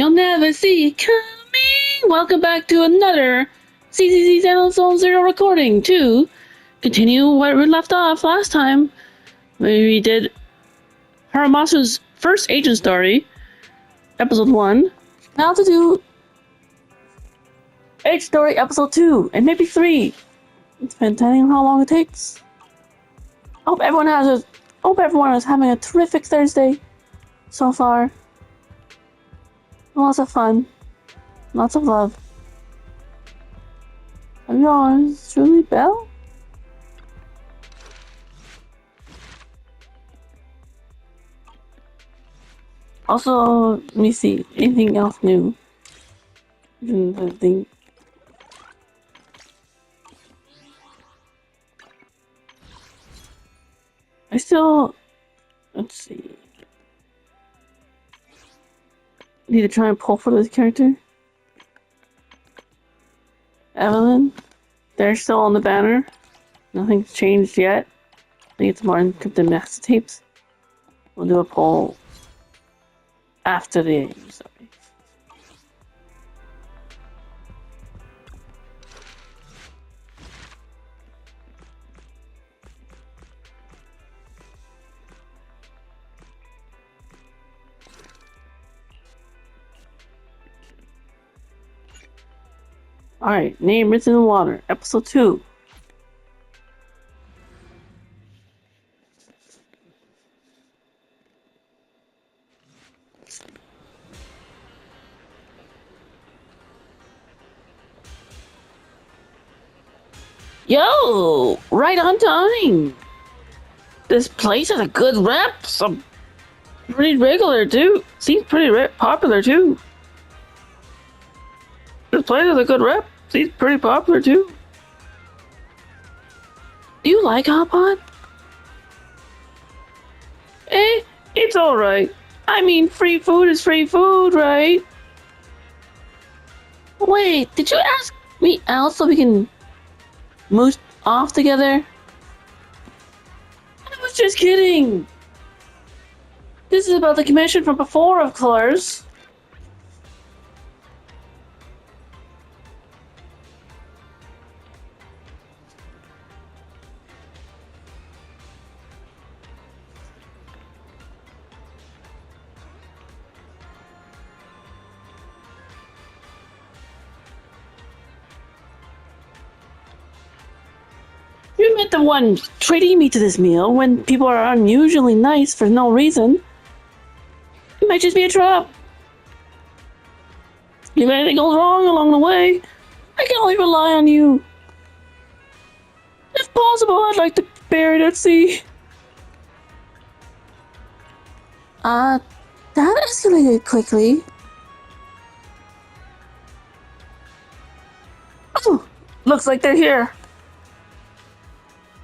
you'll never see it coming. Welcome back to another CCC Zone Zero recording to continue where we left off last time. We did Harumasa's first agent story, episode 1. Now to do agent story episode 2, and maybe 3. It's depending on how long it takes. Hope everyone is having a terrific Thursday so far. Lots of fun. Lots of love. I'm yours, truly, Belle. Also, let me see. Anything else new? I think. I still. Let's see. Need to try and pull for this character. Evelyn. They're still on the banner. Nothing's changed yet. I think it's more encrypted master tapes. We'll do a poll after the game, sorry. Alright, name written in the water, episode 2. Yo! Right on time! This place has a good rep, some pretty regular too. Seems pretty popular too. This place has a good rep. Seems pretty popular too. Do you like Hot Pot? It's alright. I mean, free food is free food, right? Wait, did you ask me out so we can mooch off together? I was just kidding. This is about the commission from before, of course. You met the one treating me to this meal when people are unusually nice for no reason. It might just be a trap. If anything goes wrong along the way, I can only rely on you. If possible, I'd like to be buried at sea. That escalated quickly. Oh, looks like they're here.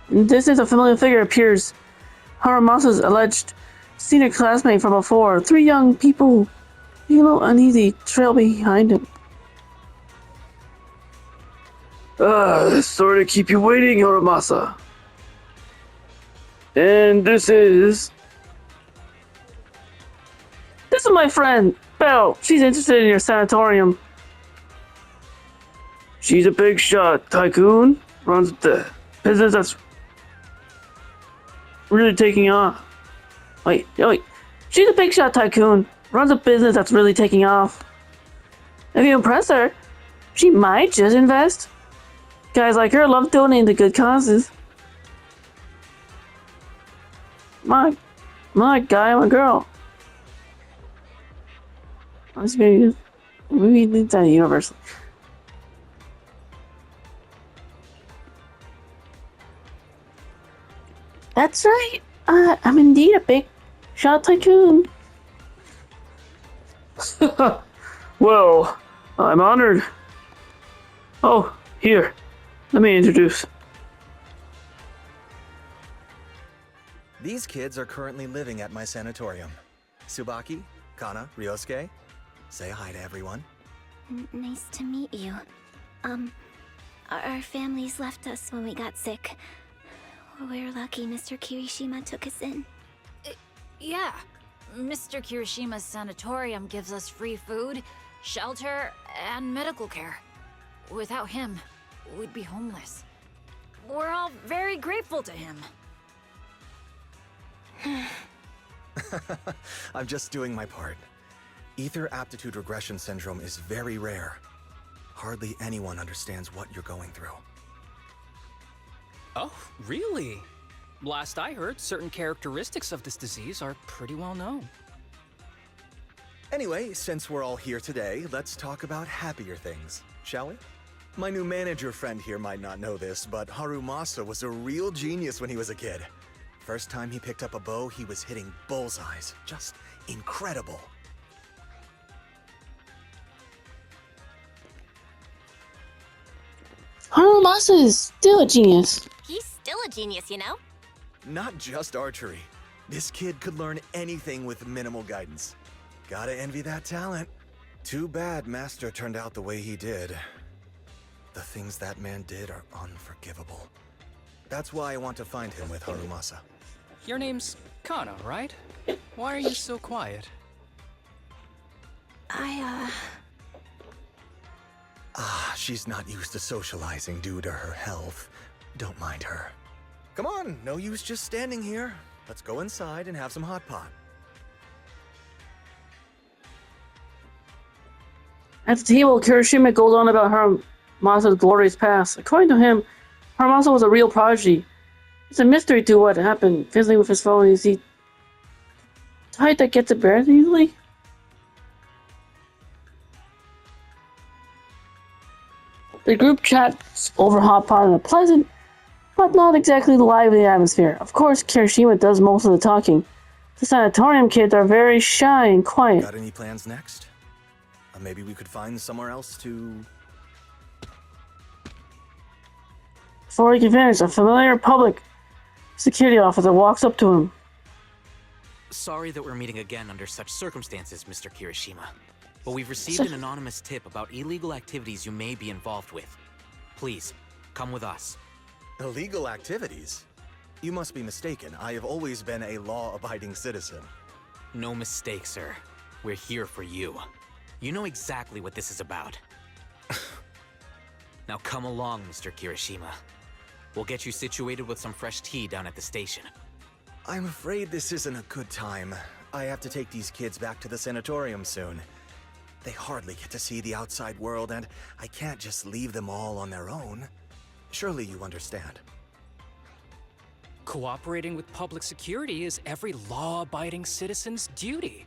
This is a familiar figure appears. Harumasa's alleged senior classmate from before. 3 young people, a little uneasy, trail behind him. Sorry to keep you waiting, Harumasa. And this is my friend, Belle. She's interested in your sanatorium. She's a big shot tycoon, runs the business that's really taking off. Wait. She's a big shot tycoon. Runs a business that's really taking off. If you impress her, she might just invest. Guys like her love donating to good causes. My guy, my girl. Maybe it's that universal. That's right. I'm indeed a big shot tycoon. Well, I'm honored. Oh, here. Let me introduce. These kids are currently living at my sanatorium. Tsubaki, Kana, Ryosuke. Say hi to everyone. Nice to meet you. Our families left us when we got sick. We're lucky Mr. Kirishima took us in. Yeah. Mr. Kirishima's sanatorium gives us free food, shelter, and medical care. Without him, we'd be homeless. We're all very grateful to him. I'm just doing my part. Ether aptitude regression syndrome is very rare. Hardly anyone understands what you're going through. Oh, really? Last I heard, certain characteristics of this disease are pretty well known. Anyway, since we're all here today, let's talk about happier things, shall we? My new manager friend here might not know this, but Harumasa was a real genius when he was a kid. First time he picked up a bow, he was hitting bullseyes. Just incredible. Harumasa is still a genius. He's still a genius, you know? Not just archery. This kid could learn anything with minimal guidance. Gotta envy that talent. Too bad Master turned out the way he did. The things that man did are unforgivable. That's why I want to find him with Harumasa. Your name's Kana, right? Why are you so quiet? She's not used to socializing due to her health. Don't mind her. Come on, no use just standing here. Let's go inside and have some hot pot. At the table, Kirishima goes on about Harumasa's glorious past. According to him, Harumasa was a real prodigy. It's a mystery to what happened. Visiting with his phone, is he type that gets embarrassed easily? The group chats over hot pot in a pleasant, but not exactly lively atmosphere. Of course, Kirishima does most of the talking. The sanatorium kids are very shy and quiet. Got any plans next? Maybe we could find somewhere else to... Before he can finish, a familiar public security officer walks up to him. Sorry that we're meeting again under such circumstances, Mr. Kirishima. But we've received an anonymous tip about illegal activities you may be involved with. Please, come with us. Illegal activities? You must be mistaken. I have always been a law-abiding citizen. No mistake, sir. We're here for you. You know exactly what this is about. Now come along, Mr. Kirishima. We'll get you situated with some fresh tea down at the station. I'm afraid this isn't a good time. I have to take these kids back to the sanatorium soon. They hardly get to see the outside world, and I can't just leave them all on their own. Surely you understand. Cooperating with public security is every law-abiding citizen's duty.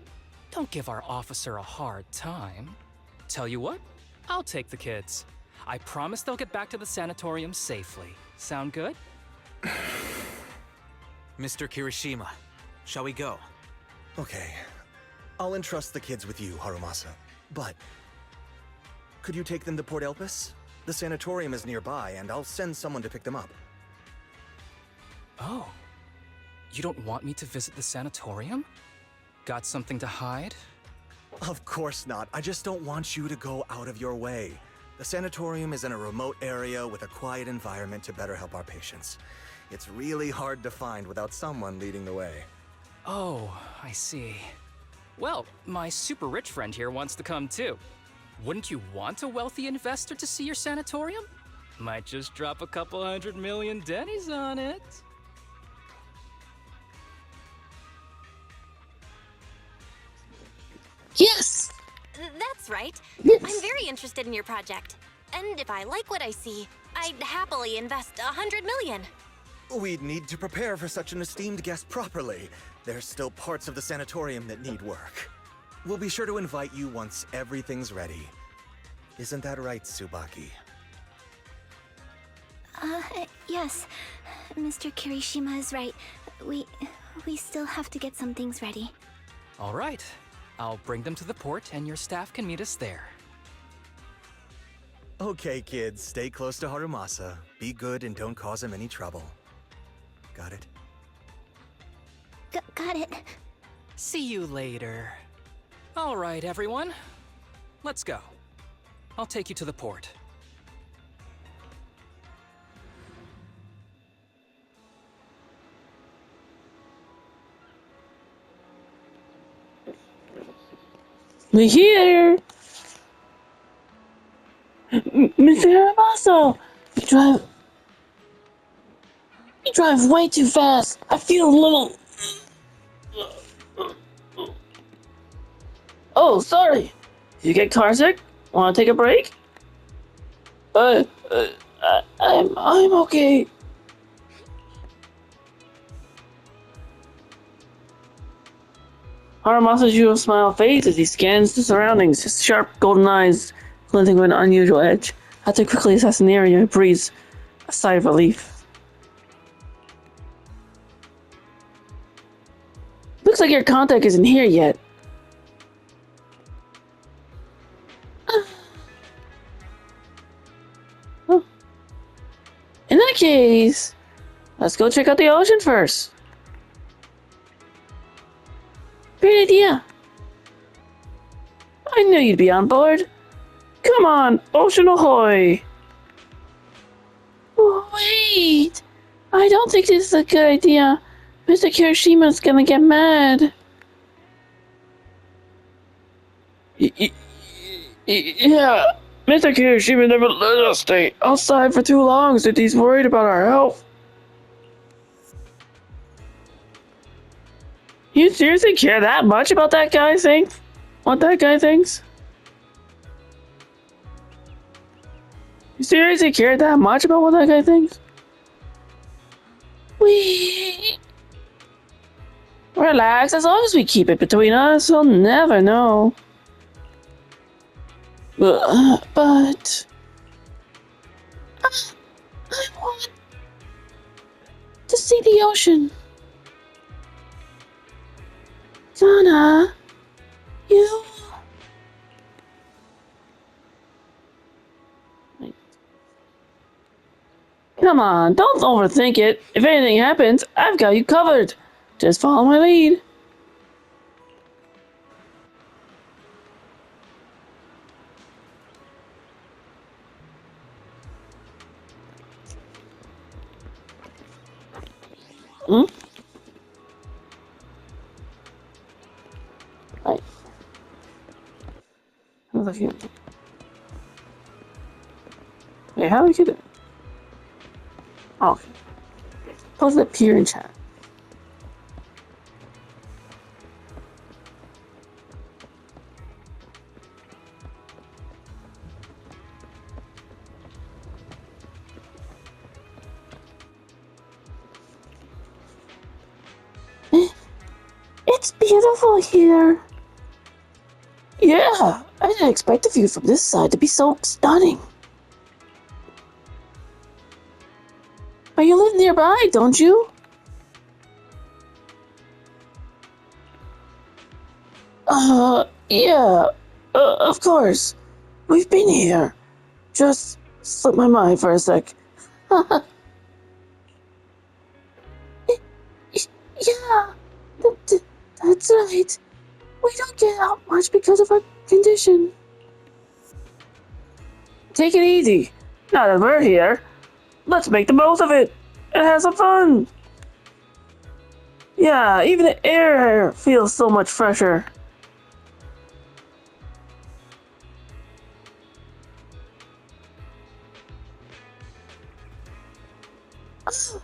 Don't give our officer a hard time. Tell you what, I'll take the kids. I promise they'll get back to the sanatorium safely. Sound good? Mr. Kirishima, shall we go? Okay. I'll entrust the kids with you, Harumasa. But... could you take them to Port Elpis? The sanatorium is nearby, and I'll send someone to pick them up. Oh. You don't want me to visit the sanatorium? Got something to hide? Of course not. I just don't want you to go out of your way. The sanatorium is in a remote area with a quiet environment to better help our patients. It's really hard to find without someone leading the way. Oh, I see. Well, my super rich friend here wants to come too. Wouldn't you want a wealthy investor to see your sanatorium? Might just drop a couple $100 million dennies on it. Yes! That's right. Yes. I'm very interested in your project. And if I like what I see, I'd happily invest 100 million. We'd need to prepare for such an esteemed guest properly. There's still parts of the sanatorium that need work. We'll be sure to invite you once everything's ready. Isn't that right, Tsubaki? Yes. Mr. Kirishima is right. We still have to get some things ready. All right. I'll bring them to the port and your staff can meet us there. Okay, kids, stay close to Harumasa. Be good and don't cause him any trouble. Got it? Got it. See you later. All right, everyone. Let's go. I'll take you to the port. We're here! Mr. Harumasa! You drive way too fast! I feel a little... Oh, sorry! You get car sick? Wanna take a break? I'm okay. Harumasa's usual smile fades as he scans the surroundings, his sharp golden eyes glinting with an unusual edge. After quickly assessing the area, he breathes a sigh of relief. Looks like your contact isn't here yet. Oh. In that case, let's go check out the ocean first. Great idea. I knew you'd be on board. Come on, ocean ahoy! Wait! I don't think this is a good idea. Mr. Kirishima's gonna get mad. Yeah, Mr. Kirishima never let us stay outside for too long since he's worried about our health. You seriously care that much about that guy thing? What that guy thinks? You seriously care that much about what that guy thinks? Relax, as long as we keep it between us, he'll never know. But I want to see the ocean. Donna, you... Come on, don't overthink it. If anything happens, I've got you covered. Just follow my lead. Hmm? Right. Wait, how do we get it? Oh, okay. Post that here in chat. It's beautiful here. Yeah, I didn't expect the view from this side to be so stunning. But you live nearby, don't you? Yeah, of course. We've been here. Just slipped my mind for a sec. Yeah, that's right. We don't get out much because of our condition. Take it easy. Now that we're here, let's make the most of it and have some fun. Yeah, even the air feels so much fresher. Oh,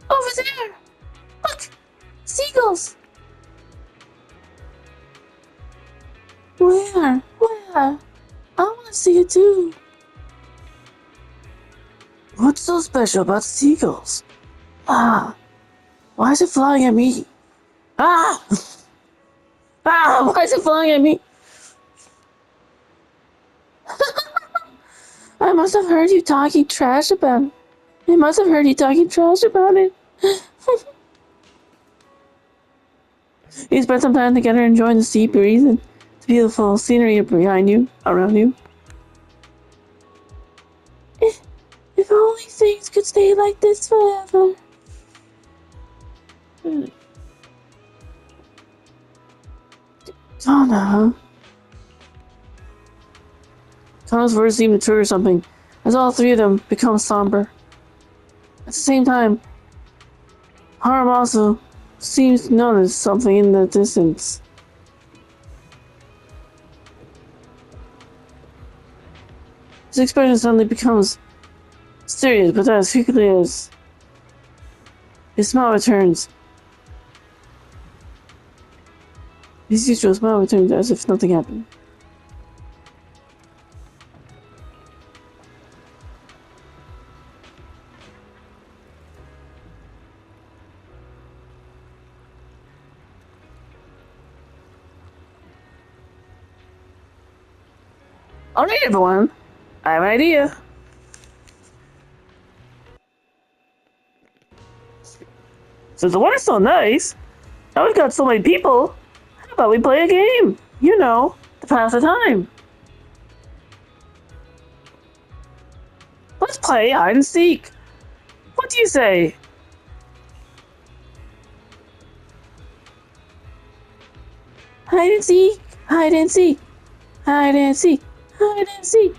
over there! Look! Seagulls! Where? Where? I want to see it too. What's so special about seagulls? Ah, why is it flying at me? Ah! Ah, why is it flying at me? I must have heard you talking trash about it. I must have heard you talking trash about it. You spent some time together enjoying the sea breeze and the beautiful scenery behind you, around you. If only things could stay like this forever. Donna. Donna's words seem to trigger something, as all three of them become somber. At the same time, Harumasa seems to notice something in the distance. His expression suddenly becomes serious, but as quickly as his smile returns. His usual smile returns as if nothing happened. Alright, everyone. I have an idea. Since the weather's so nice, now we've got so many people, how about we play a game? You know, to pass the time. Let's play hide and seek. What do you say? Hide and seek, hide and seek, hide and seek, hide and seek.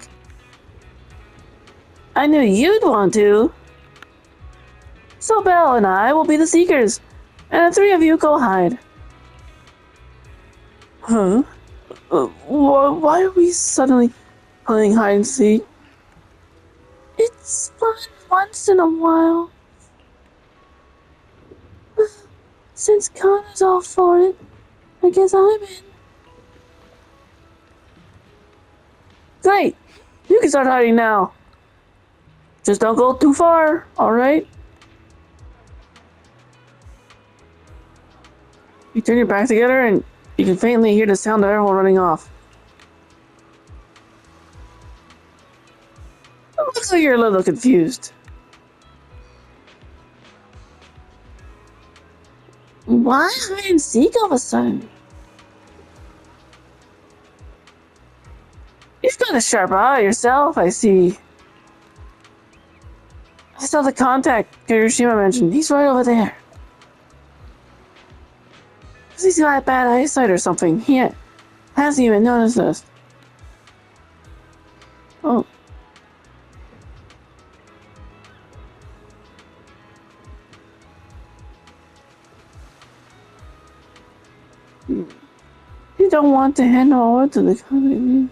I knew you'd want to. So Belle and I will be the seekers, and the three of you go hide. Huh? Why are we suddenly playing hide and seek? It's fun once in a while. Since Connor's all for it, I guess I'm in. Great! You can start hiding now. Just don't go too far, alright? You turn your back together and you can faintly hear the sound of everyone running off. It looks like you're a little confused. Why hide and seek all of a sudden? You've got a sharp eye yourself, I see. I saw the contact Hiroshima mentioned. He's right over there. Does he's got bad eyesight or something? He hasn't even noticed us. Oh. You don't want to hand over to the company.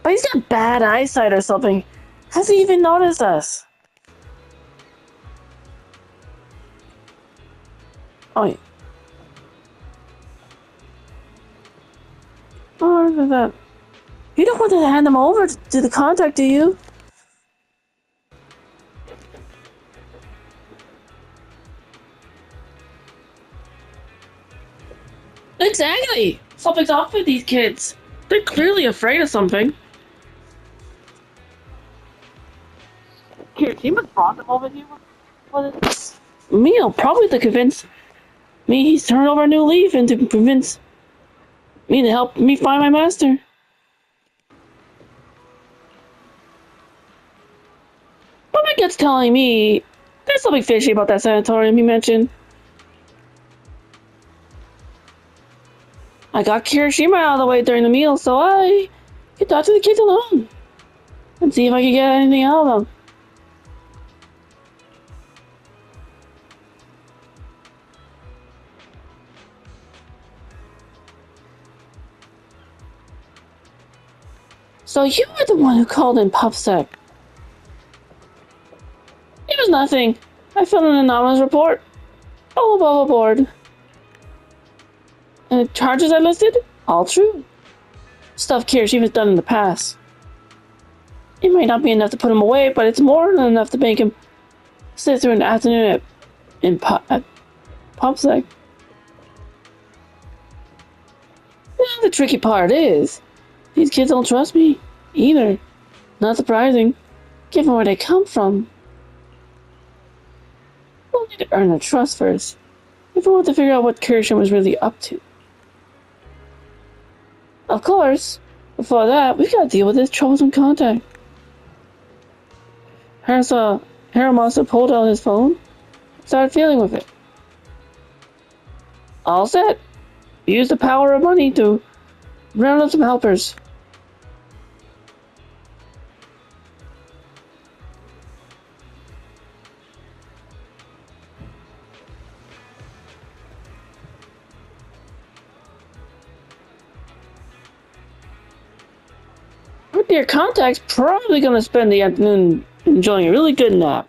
But he's got bad eyesight or something. Hasn't even noticed us. Oh, yeah. Oh, that. You don't want to hand them over to the contact, do you? Exactly! Something's off with these kids. They're clearly afraid of something. Here, she must brought them over here with this meal, probably to convince me he's turned over a new leaf and to convince me to help me find my master. But my gut's telling me there's something fishy about that sanatorium you mentioned. I got Kirishima out of the way during the meal, so I could talk to the kids alone and see if I could get anything out of them. So you were the one who called in PubSec. It was nothing. I filled in an anonymous report. All above board. And the charges I listed? All true. Stuff Kirishima's done in the past. It might not be enough to put him away, but it's more than enough to make him sit through an afternoon at PubSec. Now, the tricky part is, these kids don't trust me, either. Not surprising, given where they come from. We'll need to earn their trust first, if we want to figure out what Kirishima was really up to. Of course, before that, we gotta deal with this troublesome contact. Harumasa pulled out his phone, started feeling with it. All set. use the power of money to round up some helpers. Your contact's probably gonna spend the afternoon enjoying a really good nap.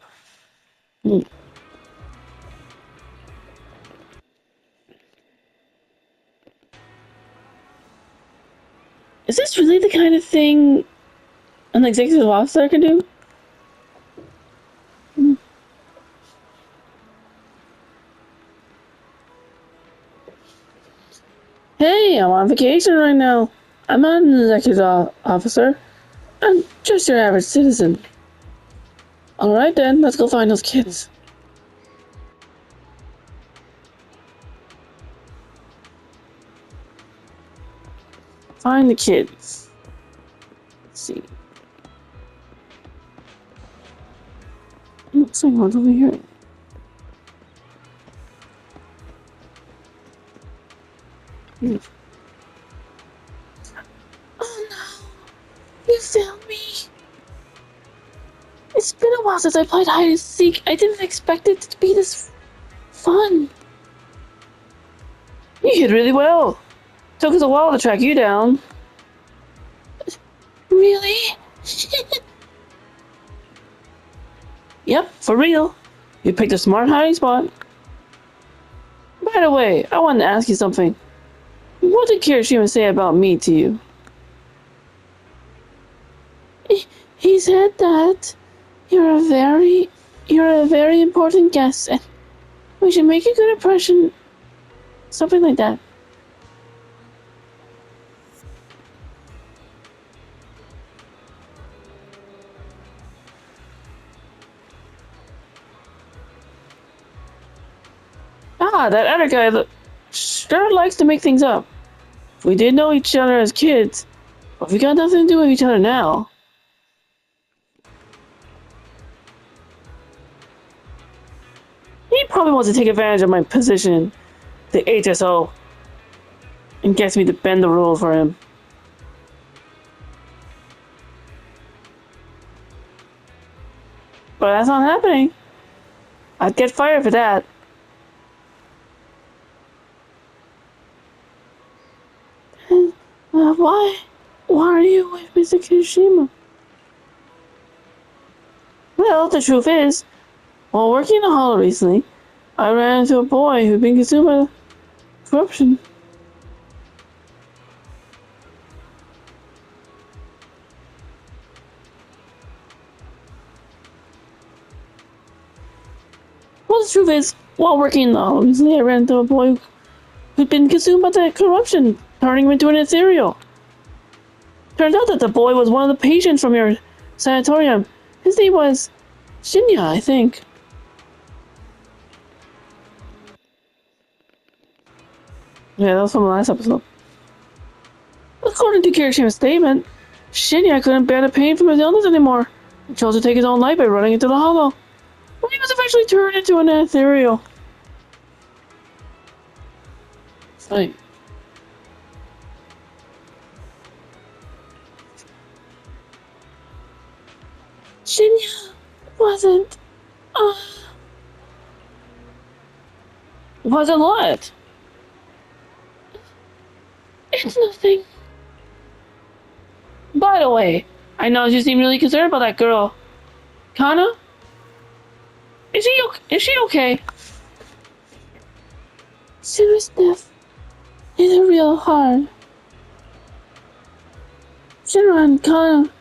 Is this really the kind of thing an executive officer can do? Hey, I'm on vacation right now. I'm not an executive officer. I'm just your average citizen. Alright then, let's go find those kids. Find the kids. Let's see. Looks like one's over here. Oh no! You failed me! It's been a while since I played hide and seek. I didn't expect it to be this fun. You hid really well. Took us a while to track you down. Really? Yep, for real. You picked a smart hiding spot. By the way, I wanted to ask you something. What did Kirishima say about me to you? He said that you're a very important guest and we should make a good impression. Something like that. Ah, that other guy sure likes to make things up. We did know each other as kids, but we got nothing to do with each other now. He probably wants to take advantage of my position, the HSO, and gets me to bend the rules for him. But that's not happening. I'd get fired for that. Why are you with Mr. Kirishima? Well, the truth is, while working in the hall recently, I ran into a boy who'd been consumed by corruption. Well, the truth is, while working in the hall recently, I ran into a boy who'd been consumed by the corruption, turning him into an ethereal. Turns out that the boy was one of the patients from your sanatorium. His name was Shinya, I think. Yeah, that was from the last episode. According to Kirishima's statement, Shinya couldn't bear the pain from his illness anymore and chose to take his own life by running into the hollow. But he was eventually turned into an ethereal. Right. Shinya wasn't what? It's nothing. By the way, I know you seem really concerned about that girl. Kana? Is she okay? Serious death is a real hard. Shinra and Kana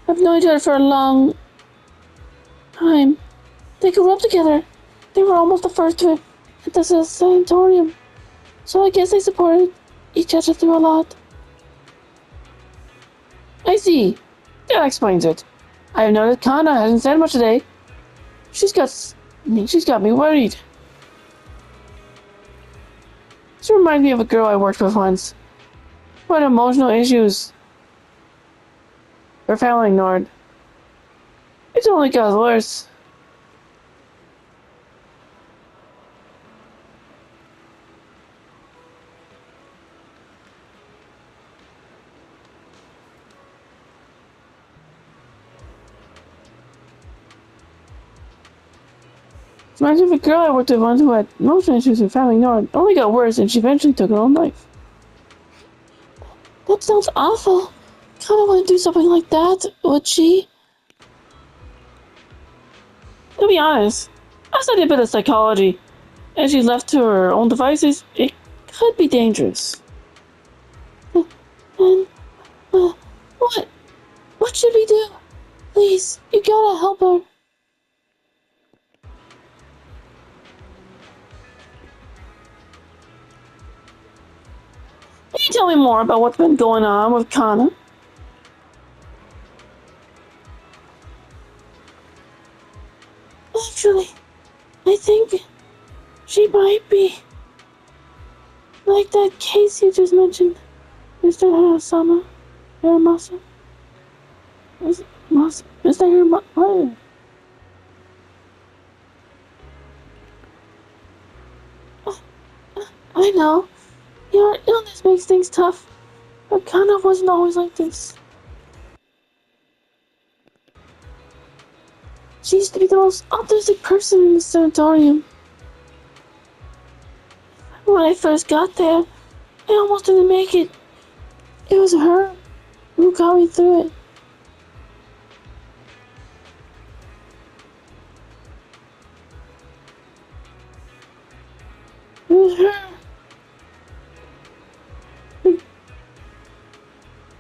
have known each other for a long time. They grew up together. They were almost the first to enter the sanatorium. So I guess they supported each other through a lot. I see. That explains it. I have noticed Kana hasn't said much today. She's got me worried. This reminds me of a girl I worked with once. Who had emotional issues. Her family ignored. It's only got worse. Imagine if a girl I worked with once who had motion issues and family ignored only got worse and she eventually took her own life. That sounds awful. Kinda wouldn't do something like that, would she? To be honest, I studied a bit of psychology, and she's left to her own devices, it could be dangerous. And, what? What should we do? Please, you gotta help her. Can you tell me more about what's been going on with Kana? Actually, I think she might be like that case you just mentioned, Mr. Harumasa. Mr. Harumasa. I know, your illness makes things tough, but Kana wasn't always like this. She used to be the most optimistic person in the sanatorium. When I first got there, I almost didn't make it. It was her who got me through it. It was her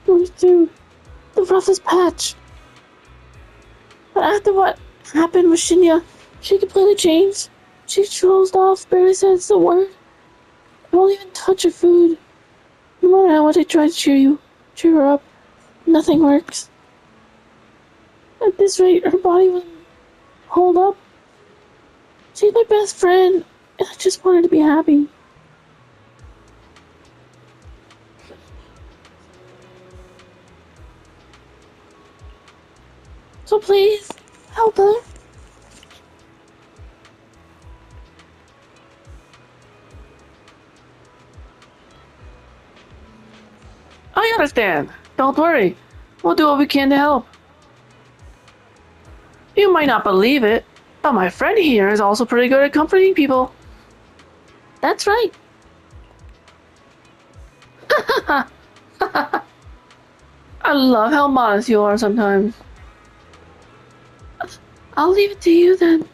who was through the roughest patch. But after what happened with Shinya, she completely changed. She closed off, barely says a word. I won't even touch her food. No matter how much I try to cheer her up, nothing works. At this rate, her body wouldn't hold up. She's my best friend, and I just want her to be happy. So please, help her. I understand. Don't worry. We'll do what we can to help. You might not believe it, but my friend here is also pretty good at comforting people. That's right. I love how modest you are sometimes. I'll leave it to you then.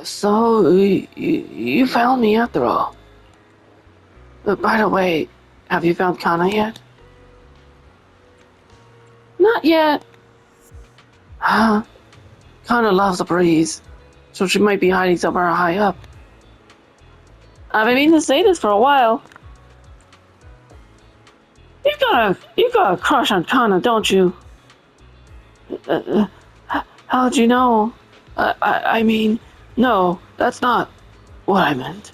So, you found me after all. But by the way, have you found Kana yet? Not yet. Huh? Kana loves the breeze, so she might be hiding somewhere high up. I've been meaning to say this for a while. You got a crush on Kana, don't you? How'd you know? I mean, no, that's not what I meant.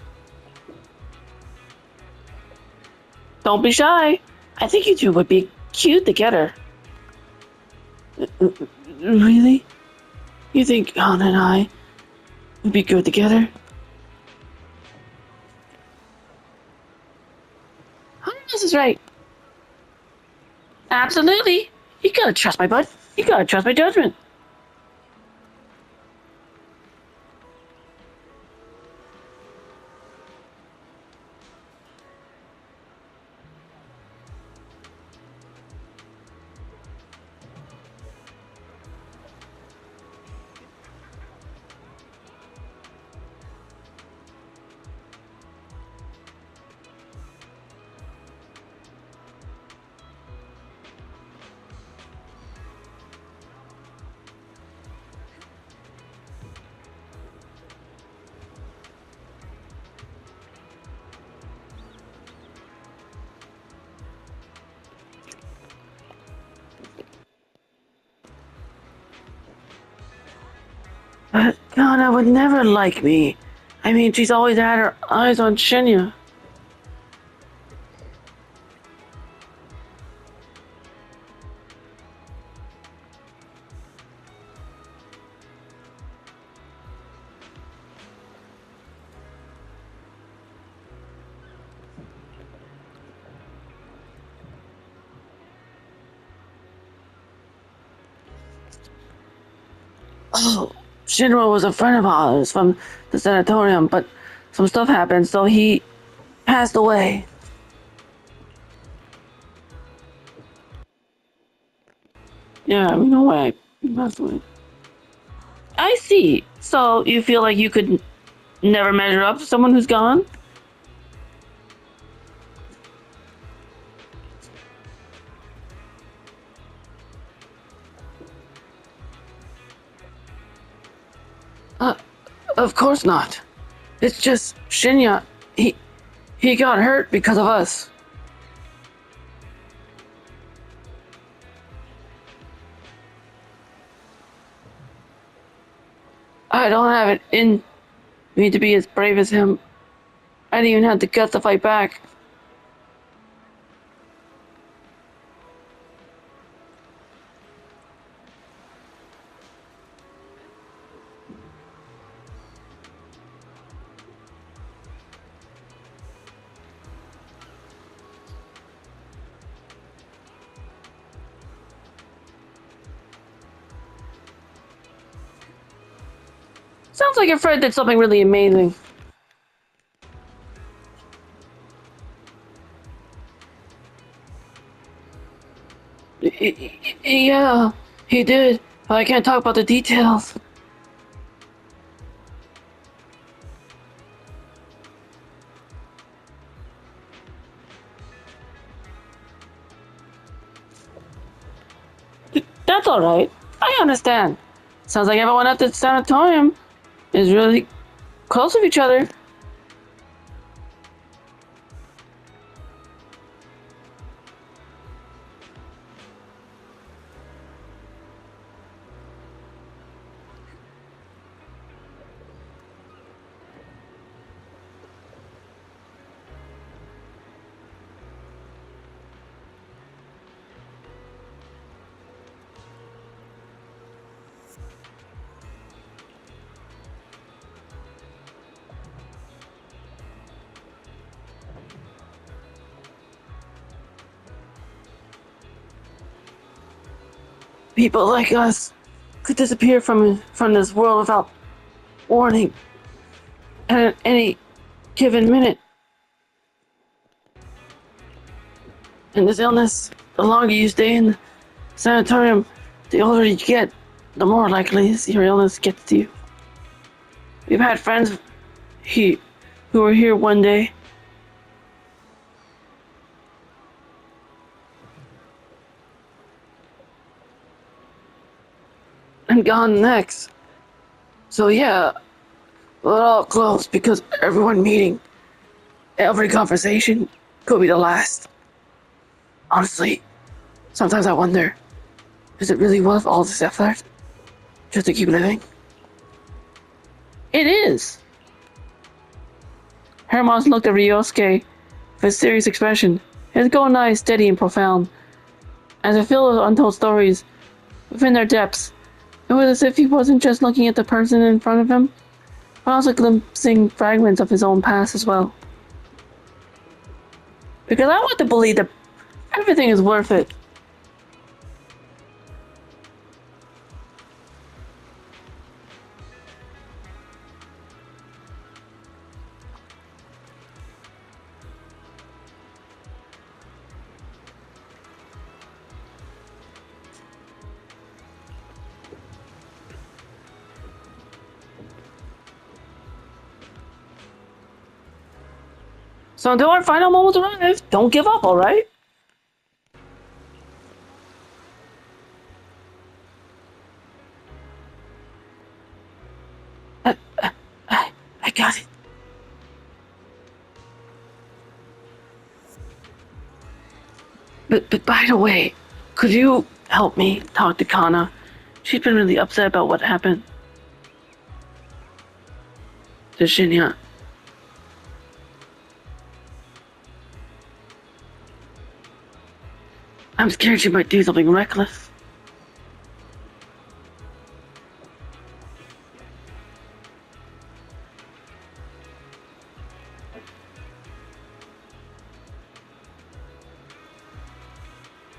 Don't be shy. I think you two would be cute together. Really? You think Kana and I would be good together? This is right. Absolutely. You gotta trust my bud. You gotta trust my judgment. But Kana would never like me. I mean, she's always had her eyes on Shinya. Oh, Shinra was a friend of ours from the sanatorium, but some stuff happened, so he passed away. Yeah, no way. He passed away. I see. So you feel like you could never measure up to someone who's gone? Uh, of course not. It's just Shinya. He got hurt because of us. I don't have it in me to be as brave as him. I didn't even have the guts to fight back. Sounds like your friend did something really amazing. Yeah, he did. I can't talk about the details. That's alright. I understand. Sounds like everyone at the sanatorium is really close with each other. People like us could disappear from this world without warning at any given minute. And this illness, the longer you stay in the sanatorium, the older you get, the more likely your illness gets to you. We've had friends who were here one day and gone next. So yeah, we're all close because everyone meeting, every conversation could be the last. Honestly, sometimes I wonder, is it really worth all this effort just to keep living? It is. Harumasa looked at Ryosuke with a serious expression, his golden eyes steady and profound. As if filled with untold stories within their depths, it was as if he wasn't just looking at the person in front of him, but also glimpsing fragments of his own past as well. Because I want to believe that everything is worth it. So until our final moments arrive, don't give up, alright? I got it. But by the way, could you help me talk to Kana? She's been really upset about what happened to Shinya. I'm scared she might do something reckless.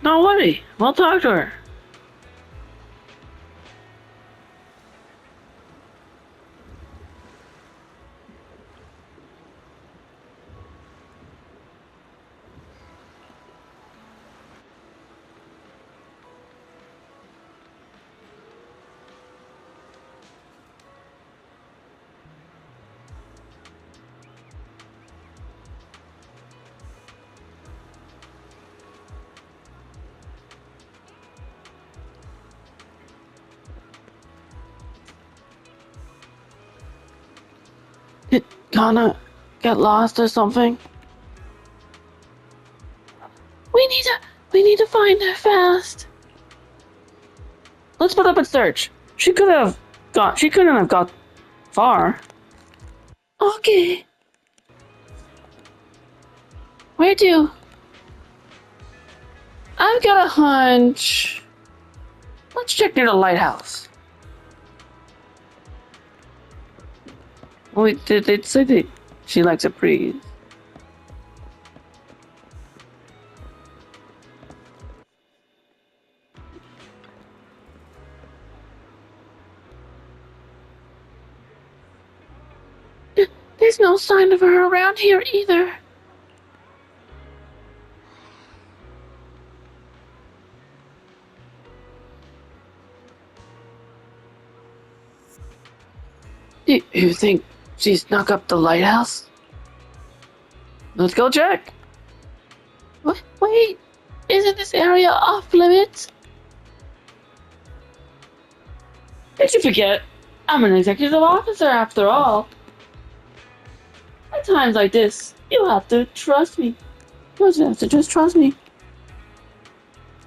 Don't worry, we'll talk to her. gonna get lost or something. We need to find her fast. Let's put up a search. She couldn't have got far. Okay. Where to? I've got a hunch. Let's check near the lighthouse. Wait, did they say that she likes a breeze? There's no sign of her around here either. Do you think she snuck up the lighthouse? Let's go check. Wait, isn't this area off limits? Did you forget? I'm an executive officer after all. At times like this, you have to trust me. You have to just trust me.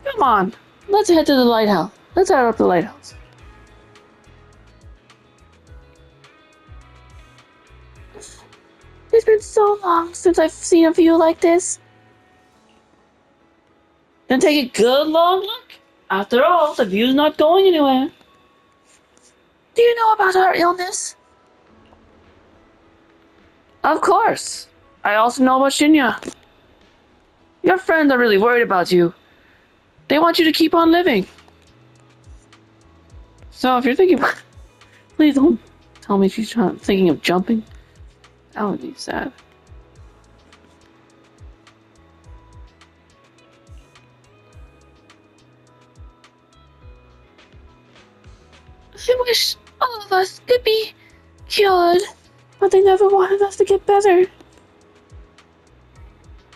Come on, let's head to the lighthouse. Let's head up the lighthouse. It's been so long since I've seen a view like this. Then take a good long look. After all, the view's not going anywhere. Do you know about her illness? Of course. I also know about Shinya. Your friends are really worried about you. They want you to keep on living. So if you're thinking, please don't tell me she's thinking of jumping. That would be sad. I wish all of us could be cured, but they never wanted us to get better.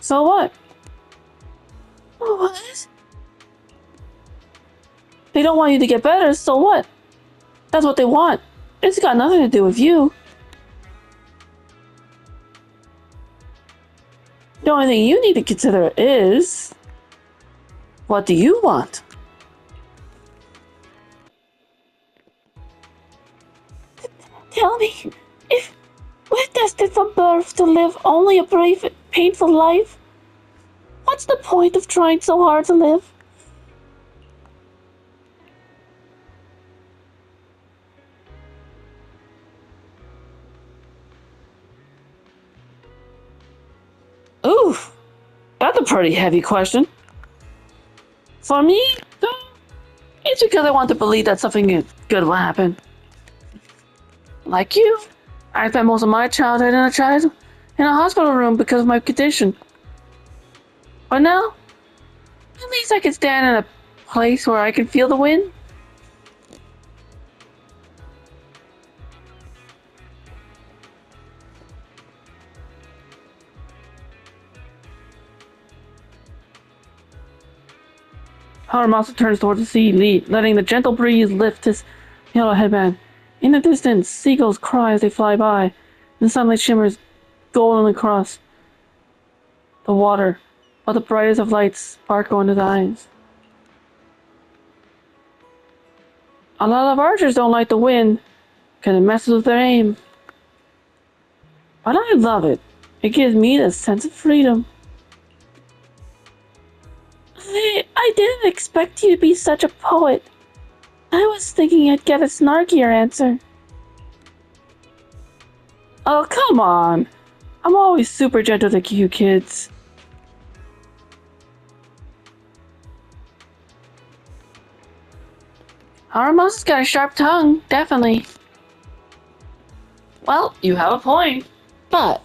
So what? What? They don't want you to get better, so what? That's what they want. It's got nothing to do with you. The only thing you need to consider is, what do you want? Tell me, if we're destined from birth to live only a brief, painful life, what's the point of trying so hard to live? Ooh, that's a pretty heavy question. For me, though, it's because I want to believe that something good will happen. Like you, I spent most of my childhood in a hospital room because of my condition. But now, at least I can stand in a place where I can feel the wind. Harumasa turns toward the sea, letting the gentle breeze lift his yellow headband. In the distance, seagulls cry as they fly by, and the sunlight shimmers golden across the water, while the brightest of lights sparkle in his eyes. A lot of archers don't like the wind, because it messes with their aim. But I love it. It gives me the sense of freedom. I didn't expect you to be such a poet. I was thinking I'd get a snarkier answer. Oh, come on. I'm always super gentle to you kids. Harumasa's got a sharp tongue, definitely. Well, you have a point. But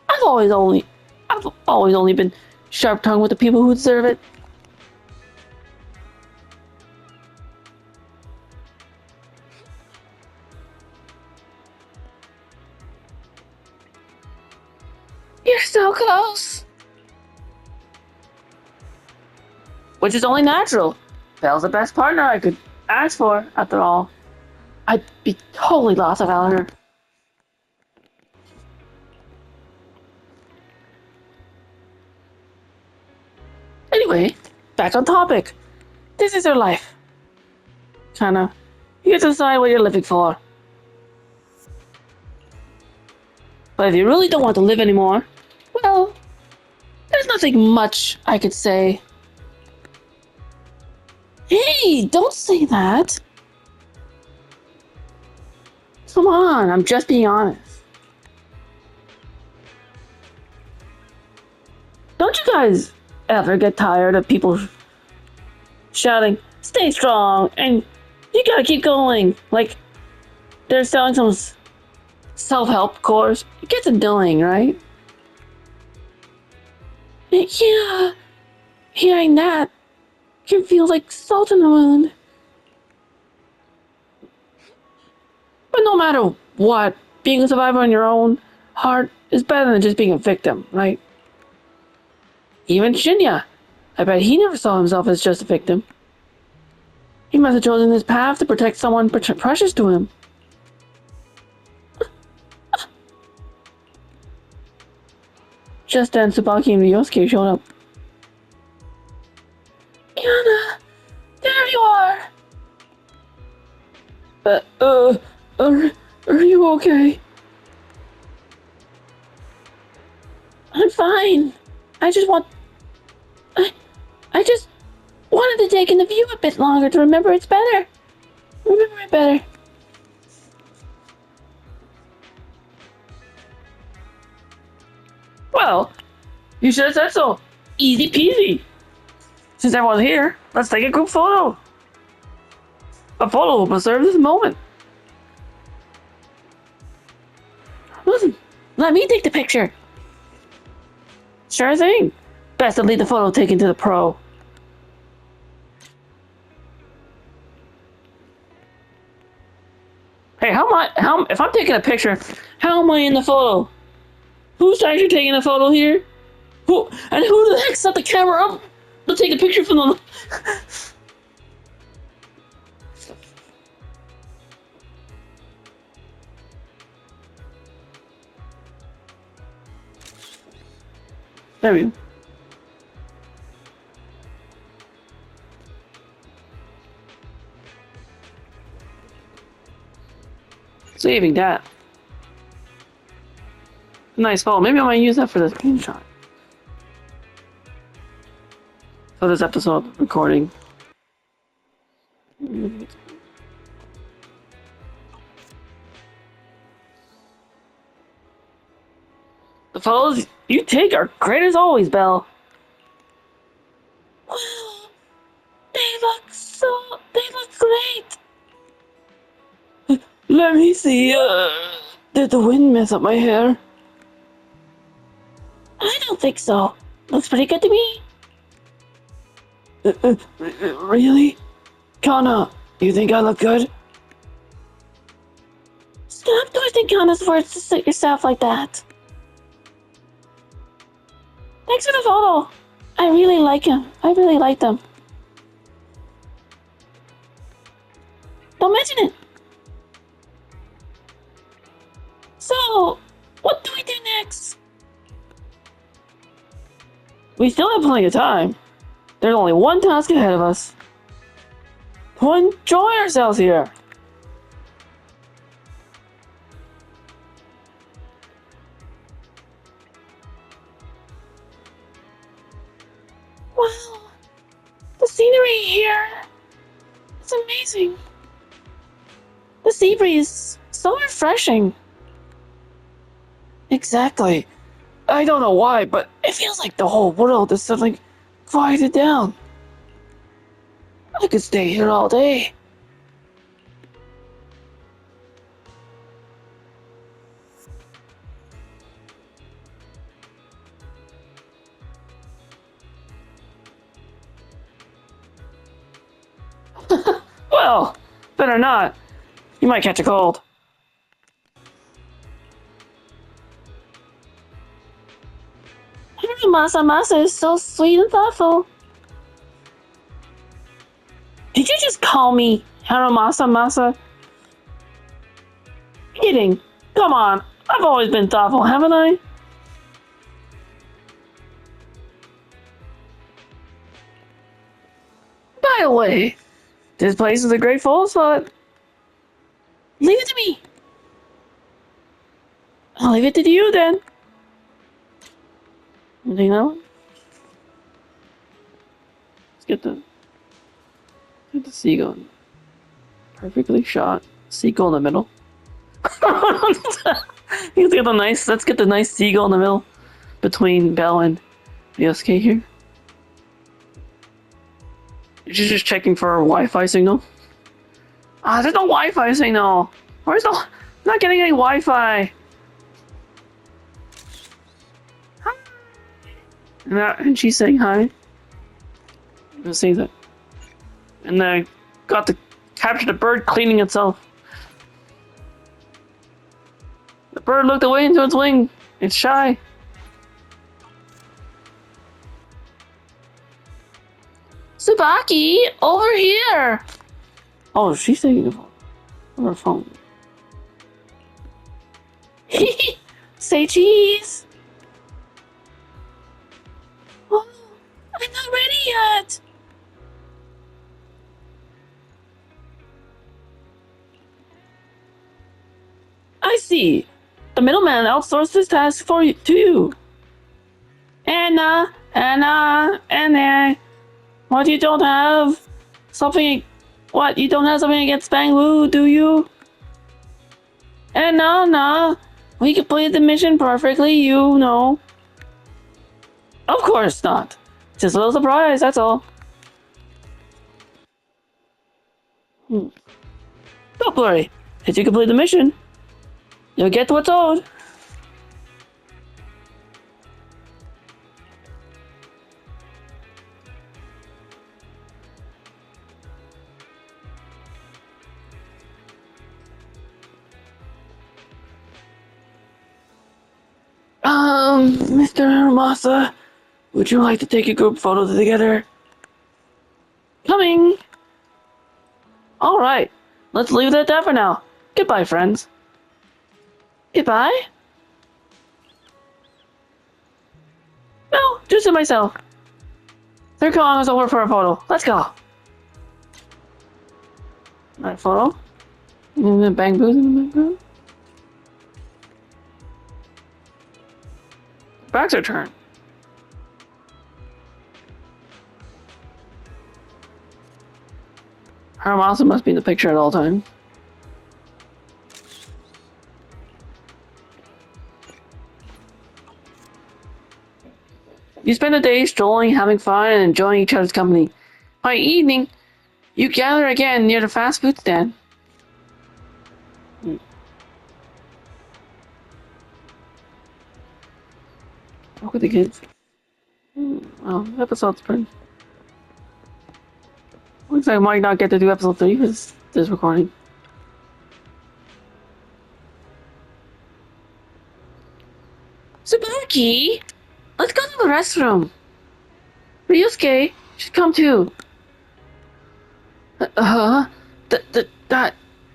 I've always only been sharp-tongued with the people who deserve it. You're so close. Which is only natural. Belle's the best partner I could ask for, after all. I'd be totally lost without her. Anyway, back on topic. This is your life. Kinda. You get to decide what you're living for. But if you really don't want to live anymore, well, there's nothing much I could say. Hey, don't say that. Come on, I'm just being honest. Don't you guys ever get tired of people shouting, stay strong, and you gotta keep going? Like, they're selling some self-help course. It gets annoying, right? Yeah, hearing that can feel like salt in the wound. But no matter what, being a survivor on your own heart is better than just being a victim, right? Even Shinya, I bet he never saw himself as just a victim. He must have chosen this path to protect someone precious to him. Just then, Tsubaki and Ryosuke showed up. Yana, there you are! Are you okay? I'm fine. I just wanted to take in the view a bit longer to remember it better. Well, you should have said so. Easy peasy. Since everyone's here, let's take a group photo. A photo will preserve this moment. Listen, let me take the picture. Sure thing. Best to leave the photo taken to the pro. Hey, if I'm taking a picture, how am I in the photo? Who's actually taking the photo here? Who the heck set the camera up to take a picture from the... There we go. Saving that. Nice photo. Maybe I might use that for the screenshot. For this episode recording. The photos you take are great as always, Belle. Wow, they look great. Let me see. Did the wind mess up my hair? I don't think so. Looks pretty good to me. Really? Kana, you think I look good? Stop twisting Kana's words to suit yourself like that. Thanks for the photo. I really like him. I really like them. Don't mention it. So, what do we do next? We still have plenty of time. There's only one task ahead of us. To enjoy ourselves here. Wow, the scenery here is amazing. The sea breeze, so refreshing. Exactly. I don't know why, but it feels like the whole world is suddenly quieted down. I could stay here all day. Well, better not. You might catch a cold. Harumasa is so sweet and thoughtful. Did you just call me Harumasa? Kidding. Come on. I've always been thoughtful, haven't I? away. This place is a great photo spot. Leave it to me. I'll leave it to you then. You think that one? Let's get the seagull. Perfectly shot. Seagull in the middle. Let's get the nice seagull in the middle between Belle and Yosuke here. You're just checking for a Wi-Fi signal. There's no Wi-Fi signal. I'm not getting any Wi-Fi. Hi. And she's saying hi. I'm gonna say that. And I got to capture the bird cleaning itself. The bird looked away into its wing. It's shy. Tsubaki, over here! Oh, she's taking the phone. On her phone. Say cheese! Oh, I'm not ready yet! I see. The middleman outsourced this task to you. Anna, what, you don't have something against Bang Woo, do you? Anna, we completed the mission perfectly, you know. Of course not. Just a little surprise, that's all. Don't worry. If you complete the mission, you'll get what's owed. Mr. Harumasa, would you like to take a group photo together? Coming! Alright, let's leave it at that for now. Goodbye, friends. Goodbye? No, just to myself. They're calling us over for a photo. Let's go. Alright, photo. And then Bang Boo's in the background. Back's our turn. Harumasa must be in the picture at all times. You spend the day strolling, having fun, and enjoying each other's company. By evening, you gather again near the fast food stand. Look at the kids. Well, episode's pretty. Looks like I might not get to do episode 3 because this recording. Tsubaki! Let's go to the restroom! Ryusuke should come too. That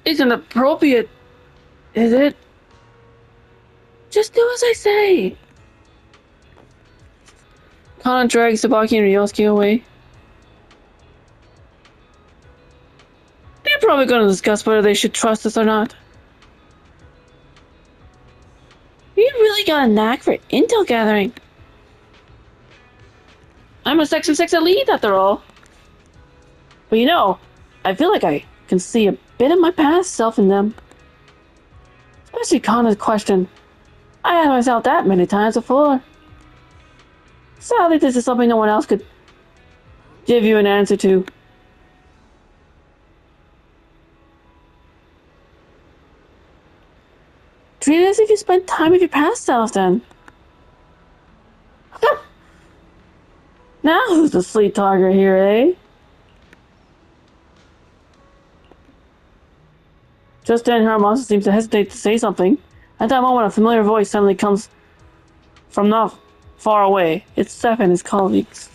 isn't appropriate, is it? Just do as I say. Kana drags Tsubaki and Ryusuke away. They're probably going to discuss whether they should trust us or not. You really got a knack for intel gathering. I'm a Section 6 elite after all. But you know, I feel like I can see a bit of my past self in them. Especially Kana's question. I asked myself that many times before. Sadly, this is something no one else could give you an answer to. Treat it as if you spent time with your past self, then. Now who's the sweet talker here, eh? Just then, Harumasa seems to hesitate to say something. At that moment, a familiar voice suddenly comes from not far away. It's Seth and his colleagues.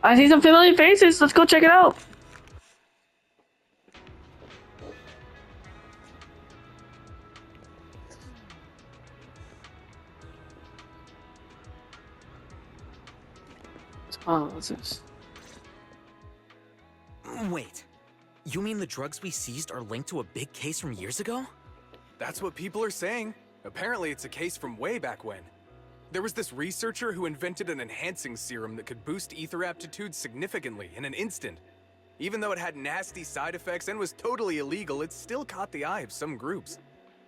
I see some familiar faces. Let's go check it out. Oh, what's this? Wait. You mean the drugs we seized are linked to a big case from years ago? That's what people are saying. Apparently it's a case from way back when. There was this researcher who invented an enhancing serum that could boost ether aptitude significantly in an instant. Even though it had nasty side effects and was totally illegal, it still caught the eye of some groups.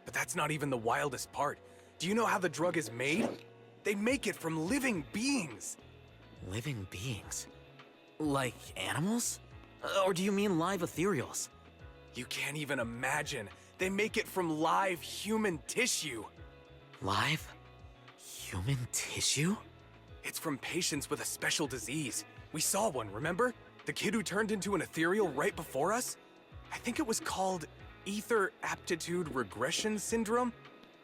But that's not even the wildest part. Do you know how the drug is made? They make it from living beings. Living beings? Like animals? Or do you mean live ethereals? You can't even imagine. They make it from live human tissue. Live? Human tissue? It's from patients with a special disease. We saw one, remember? The kid who turned into an ethereal right before us? I think it was called Ether Aptitude Regression Syndrome.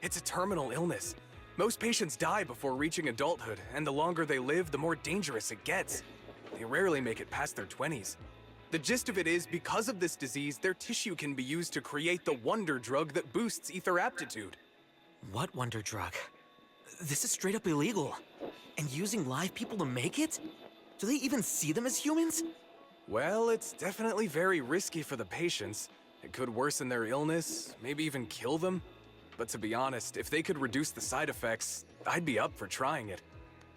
It's a terminal illness. Most patients die before reaching adulthood, and the longer they live, the more dangerous it gets. They rarely make it past their 20s. The gist of it is, because of this disease, their tissue can be used to create the wonder drug that boosts ether aptitude. What wonder drug? This is straight up illegal. And using live people to make it? Do they even see them as humans? Well, it's definitely very risky for the patients. It could worsen their illness, maybe even kill them. But to be honest, if they could reduce the side effects, I'd be up for trying it.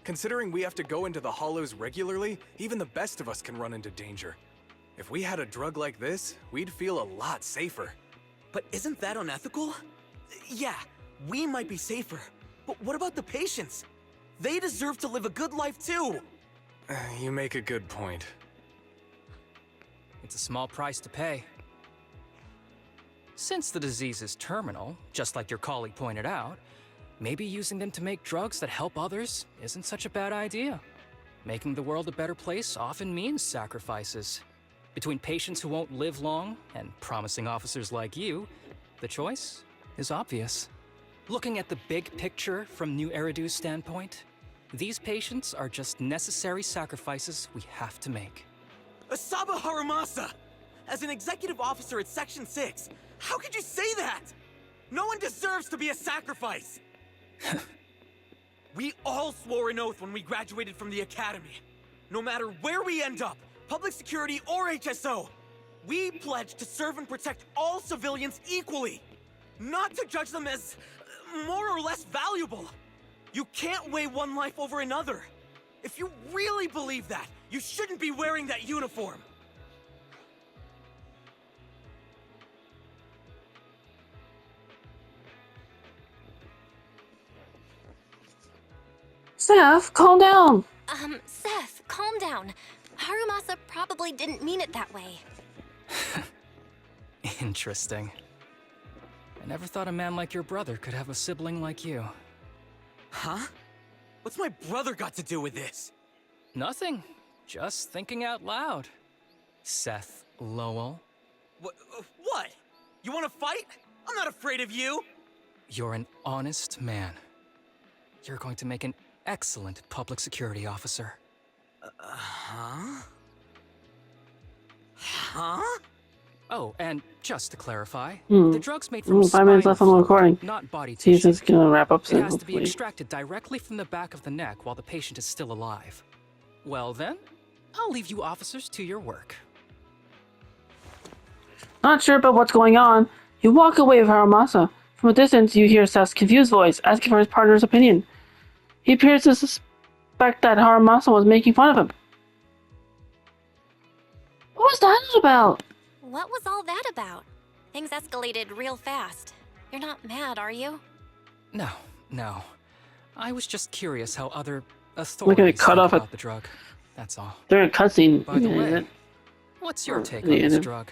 Considering we have to go into the hollows regularly, even the best of us can run into danger. If we had a drug like this, we'd feel a lot safer. But isn't that unethical? Yeah, we might be safer. But what about the patients? They deserve to live a good life too! You make a good point. It's a small price to pay. Since the disease is terminal, just like your colleague pointed out, maybe using them to make drugs that help others isn't such a bad idea. Making the world a better place often means sacrifices. Between patients who won't live long and promising officers like you, the choice is obvious. Looking at the big picture from New Eridu's standpoint, these patients are just necessary sacrifices we have to make. Asaba Harumasa! As an executive officer at Section 6, how could you say that? No one deserves to be a sacrifice! We all swore an oath when we graduated from the academy. No matter where we end up, public security or HSO, we pledge to serve and protect all civilians equally, not to judge them as more or less valuable. You can't weigh one life over another. If you really believe that, you shouldn't be wearing that uniform. Seth, calm down. Seth, calm down. Harumasa probably didn't mean it that way. Interesting. I never thought a man like your brother could have a sibling like you. Huh? What's my brother got to do with this? Nothing. Just thinking out loud. Seth Lowell. What? You want to fight? I'm not afraid of you! You're an honest man. You're going to make an excellent public security officer. Huh? Huh? Oh, and just to clarify, Hmm. the drug's made from 5 minutes left on the spinal recording. fluid, not body He's tissue. just gonna wrap up It soon, has to be hopefully. extracted directly from the back of the neck while the patient is still alive. Well then, I'll leave you officers to your work. Not sure about what's going on. You walk away with Harumasa. From a distance, you hear Seth's confused voice, asking for his partner's opinion. He appears to suspect that Harumasa was making fun of him. What was that about? What was all that about? Things escalated real fast. You're not mad, are you? No. I was just curious how other authorities cut think off about the drug. That's all. During a cutscene. By the Yeah, way, what's your take on yeah, this yeah. drug?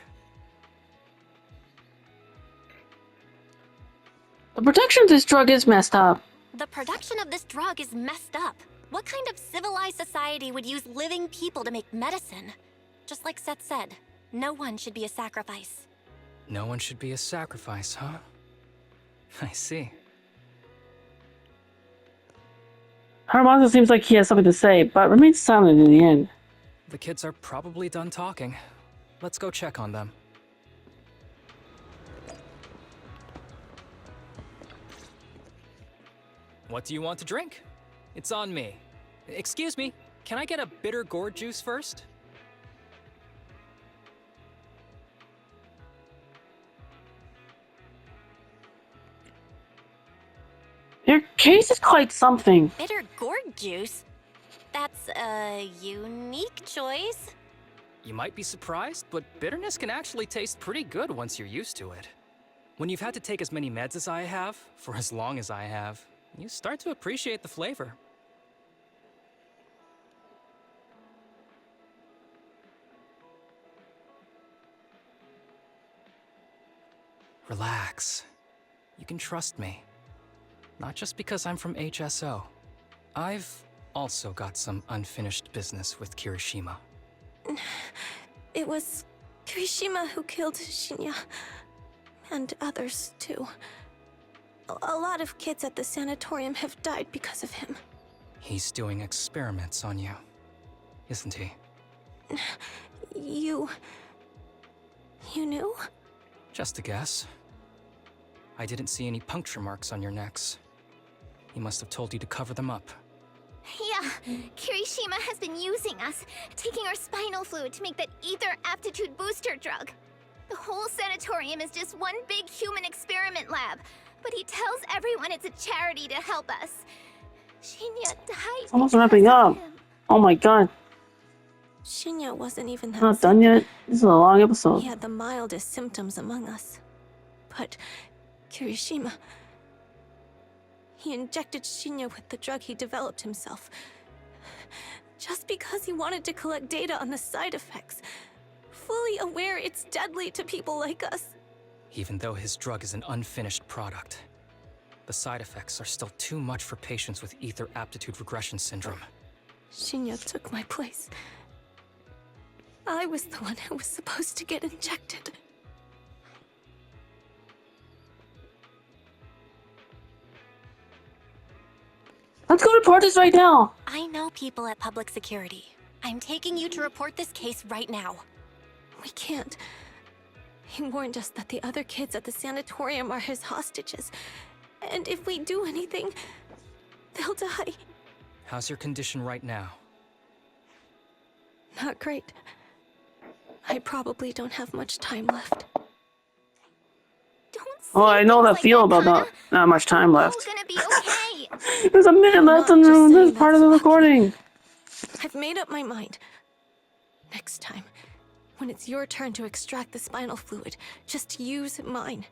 the production of this drug is messed up. The production of this drug is messed up. What kind of civilized society would use living people to make medicine? Just like Seth said, no one should be a sacrifice. No one should be a sacrifice, huh? I see. Harumasa seems like he has something to say, but remains silent in the end. The kids are probably done talking. Let's go check on them. What do you want to drink? It's on me. Excuse me, can I get a bitter gourd juice first? Your case is quite something. Bitter gourd juice? That's a unique choice. You might be surprised, but bitterness can actually taste pretty good once you're used to it. When you've had to take as many meds as I have, for as long as I have, you start to appreciate the flavor. Relax. You can trust me. Not just because I'm from HSO. I've also got some unfinished business with Kirishima. It was Kirishima who killed Shinya. And others, too. A lot of kids at the sanatorium have died because of him. He's doing experiments on you, isn't he? You knew? Just a guess. I didn't see any puncture marks on your necks. He must have told you to cover them up. Yeah, Kirishima has been using us, taking our spinal fluid to make that ether aptitude booster drug. The whole sanatorium is just one big human experiment lab, but he tells everyone it's a charity to help us. Shinya died. It's almost wrapping up. Oh my god. Shinya wasn't even that Not sick. done yet. This is a long episode. He had the mildest symptoms among us. But Kirishima... He injected Shinya with the drug he developed himself. Just because he wanted to collect data on the side effects. Fully aware it's deadly to people like us. Even though his drug is an unfinished product, the side effects are still too much for patients with ether aptitude regression syndrome. Shinya took my place. I was the one who was supposed to get injected. Let's go report this right now. I know people at public security. I'm taking you to report this case right now. We can't. He warned us that the other kids at the sanatorium are his hostages. And if we do anything, they'll die. How's your condition right now? Not great. I probably don't have much time left. Don't say Oh, I know things that like feel that, about not much time Kana. left. It's all gonna be okay. There's a minute left Not on just this saying part of the that's lucky. recording. I've made up my mind. Next time, when it's your turn to extract the spinal fluid, just use mine.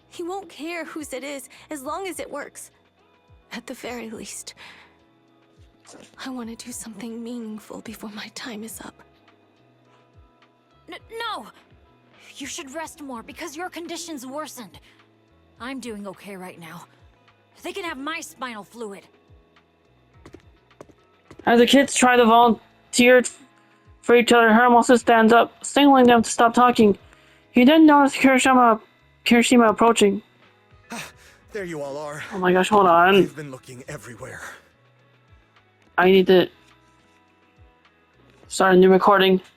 He won't care whose it is, as long as it works. At the very least. I want to do something meaningful before my time is up. No! You should rest more because your condition's worsened. I'm doing okay right now. They can have my spinal fluid. As the kids try to volunteer for each other, Harumasa stands up, signaling them to stop talking. He then notices Kirishima approaching. There you all are. Oh my gosh, hold on. I've been looking everywhere. I need to start a new recording.